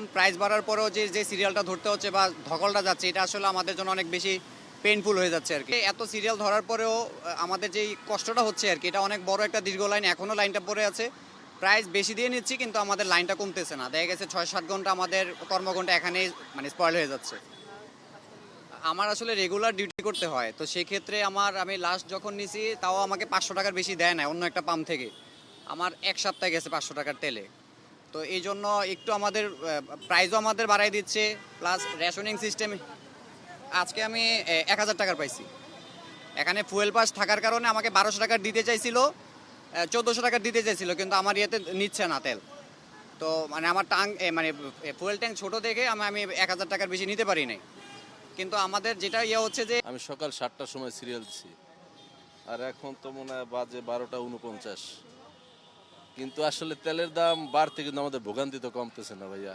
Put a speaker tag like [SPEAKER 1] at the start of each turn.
[SPEAKER 1] এরকম প্রাইস বাড়ার পরেও যে সিরিয়ালটা ধরতে হচ্ছে বা ধকলটা যাচ্ছে, এটা আসলে আমাদের জন্য অনেক বেশি পেইনফুল হয়ে যাচ্ছে আর কি। এত সিরিয়াল ধরার পরেও আমাদের যেই কষ্টটা হচ্ছে আর কি, এটা অনেক বড় একটা দীর্ঘ লাইন, এখনও লাইনটা পড়ে আছে। প্রাইস বেশি দিয়ে নিচ্ছি কিন্তু আমাদের লাইনটা কমতেছে না। দেখা গেছে 6-7 ঘন্টা আমাদের কর্মঘন্টা এখানেই মানে স্পয়েল হয়ে যাচ্ছে। আমার আসলে রেগুলার ডিউটি করতে হয়, তো সেক্ষেত্রে আমি লাস্ট যখন নিছি তাও আমাকে 500 টাকার বেশি দেয় না অন্য একটা পাম্প থেকে। আমার এক সপ্তাহ গেছে 500 টাকার তেলে। তো এই জন্য একটু আমাদের প্রাইসও আমাদের বাড়াই দিচ্ছে, প্লাস রেশনিং সিস্টেম। আজকে আমি 1000 টাকার পাইছি। এখানে ফুয়েল পাস থাকার কারণে আমাকে 1200 টাকার দিতে চাইছিল, 1400 টাকার দিতে চাইছিল, কিন্তু আমার ইয়েতে নিচ্ছে না তেল। তো মানে আমার মানে ফুয়েল ট্যাঙ্ক ছোট দেখে আমি 1000 টাকার বেশি নিতে পারি নাই। কিন্তু আমাদের যেটা হচ্ছে যে
[SPEAKER 2] আমি সকাল 7টার সময় সিরিয়াল দিছি, আর এখন তো মনে হয় বাজে 12টা 49। কিন্তু আসলে তেলের দাম বাড়তে কিন্তু আমাদের ভোগান্তি তো কমতেছে না ভাইয়া।